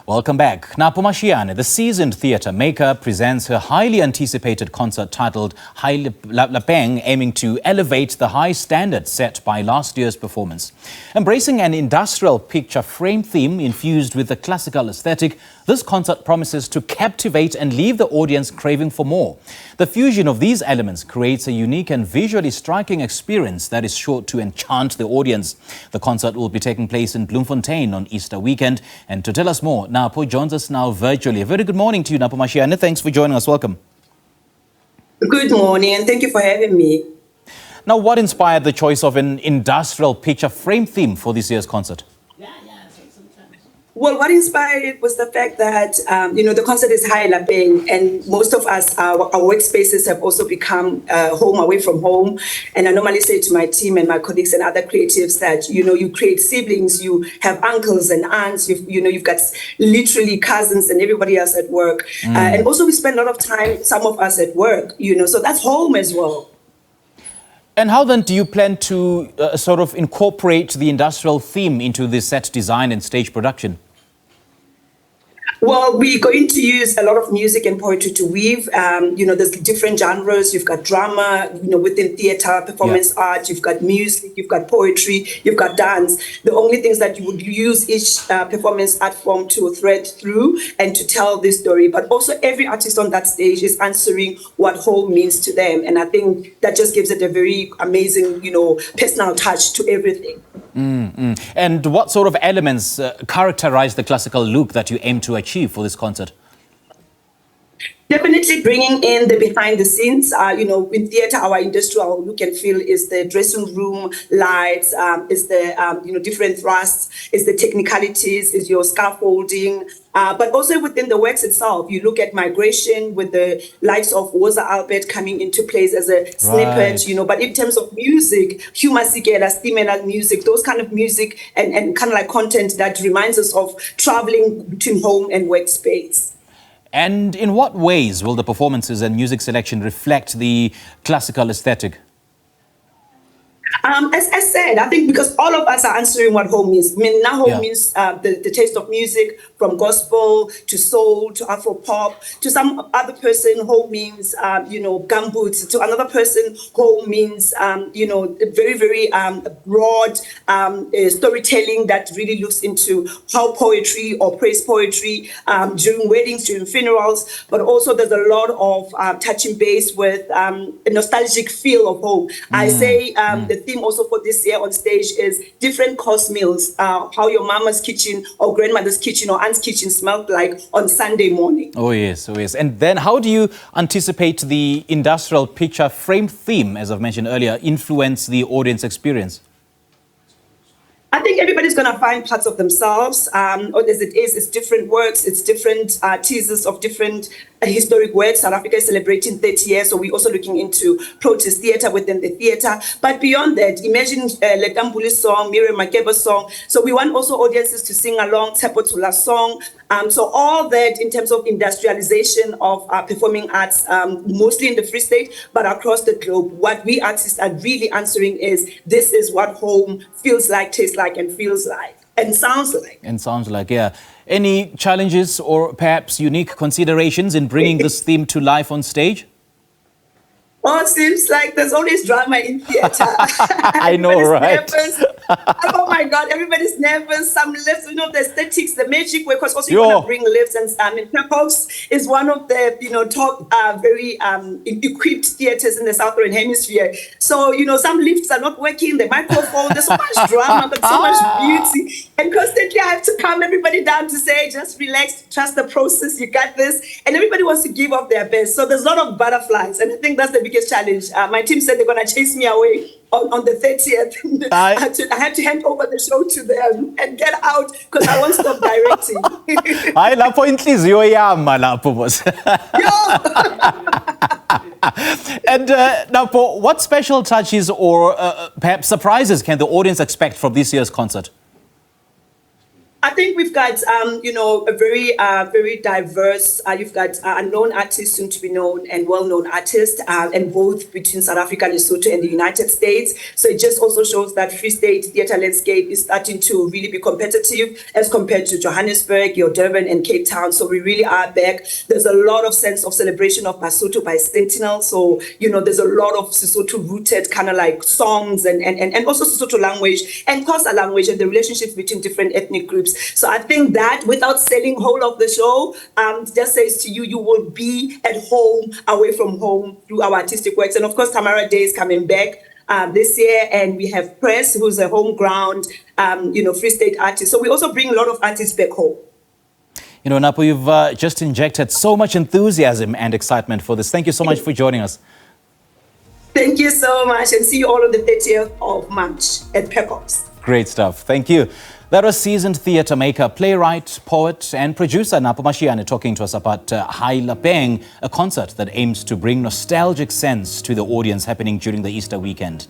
Welcome back. Napo Masheane, the seasoned theatre maker, presents her highly anticipated concert titled Hae Lapeng, aiming to elevate the high standard set by last year's performance. Embracing an industrial picture frame theme infused with a classical aesthetic, this concert promises to captivate and leave the audience craving for more. The fusion of these elements creates a unique and visually striking experience that is sure to enchant the audience. The concert will be taking place in Bloemfontein on Easter weekend. And to tell us more, Napo joins us now virtually. A very good morning to you, Napo Masheane. Thanks for joining us. Welcome. Good morning, and thank you for having me. Now, what inspired the choice of an industrial picture frame theme for this year's concert? Well, what inspired it was the fact that, the concert is Hae Lapeng, and most of us, our workspaces have also become home away from home. And I normally say to my team and my colleagues and other creatives that, you create siblings, you have uncles and aunts, you've got literally cousins and everybody else at work. And also we spend a lot of time, some of us at work, so that's home as well. And how then do you plan to sort of incorporate the industrial theme into the set design and stage production? Well, we're going to use a lot of music and poetry to weave. There's different genres. You've got drama, within theatre, performance art. You've got music, you've got poetry, you've got dance. The only things that you would use each performance art form to thread through and to tell this story. But also every artist on that stage is answering what home means to them. And I think that just gives it a very amazing, personal touch to everything. And what sort of elements characterize the classical look that you aim to achieve for this concert? Definitely bringing in the behind the scenes. In theatre, our industrial look and feel is the dressing room lights, is the different thrusts, is the technicalities, is your scaffolding. But also within the works itself, you look at migration with the likes of Woza Albert coming into place as a snippet, But in terms of music, Humasikela, Stimela music, those kind of music and kind of like content that reminds us of traveling between home and workspace. And in what ways will the performances and music selection reflect the classical aesthetic? As I said, I think because all of us are answering what home means. I mean, now home means the taste of music, from gospel to soul to Afro pop. To some other person, home means, gumboots. To another person, home means, very, very broad storytelling that really looks into how poetry or praise poetry during weddings, during funerals. But also there's a lot of touching base with a nostalgic feel of home. I say the theme also for this year on stage is different course meals, how your mama's kitchen or grandmother's kitchen or aunt's kitchen smelled like on Sunday morning. Oh yes. And then how do you anticipate the industrial picture frame theme, as I've mentioned earlier, influence the audience experience? I think everybody's going to find parts of themselves, or as it is, it's different works, it's different teasers of different historic works. South Africa is celebrating 30 years, so we're also looking into protest theatre within the theatre. But beyond that, imagine Letambuli's song, Miriam Makeba's song. So we want also audiences to sing along Tepo Tula's song. So all that in terms of industrialization of performing arts, mostly in the Free State, but across the globe. What we artists are really answering is, this is what home feels like, tastes like, and feels like, and sounds like. And sounds like, yeah. Any challenges or perhaps unique considerations in bringing this theme to life on stage? Oh, it seems like there's always drama in theatre. I know, right? Oh my God, everybody's nervous. Some lifts, the aesthetics, the magic way, because also you want to bring lifts. And Pepos is one of the, top very equipped theatres in the Southern Hemisphere. So, some lifts are not working, the microphone, there's so much drama, but so much beauty. And constantly I have to calm everybody down to say, just relax, trust the process, you got this. And everybody wants to give up their best. So there's a lot of butterflies. And I think that's the biggest challenge. My team said they're going to chase me away on the 30th. I had to hand over the show to them and get out because I won't stop directing. Hayi lapho inhliziyo yama lapho boss. And Napo, what special touches or perhaps surprises can the audience expect from this year's concert? I think we've got, a very diverse. You've got unknown artists, soon to be known, and well-known artists, and both between South Africa, Lesotho, and the United States. So it just also shows that Free State theatre landscape is starting to really be competitive as compared to Johannesburg, Durban, and Cape Town. So we really are back. There's a lot of sense of celebration of Basotho by Sentinel. So there's a lot of Sesotho-rooted kind of like songs and also Sesotho language and Xhosa language and the relationships between different ethnic groups. So I think that without selling whole of the show, just says to you, you will be at home, away from home through our artistic works. And of course, Tamara Day is coming back this year, and we have Press, who's a home ground, Free State artist. So we also bring a lot of artists back home. Napo, you've just injected so much enthusiasm and excitement for this. Thank you so much for joining us. Thank you so much, and see you all on the 30th of March at Pecos. Great stuff. Thank you. That was seasoned theatre maker, playwright, poet and producer Napo Masheane talking to us about Hae Lapeng, a concert that aims to bring nostalgic sense to the audience happening during the Easter weekend.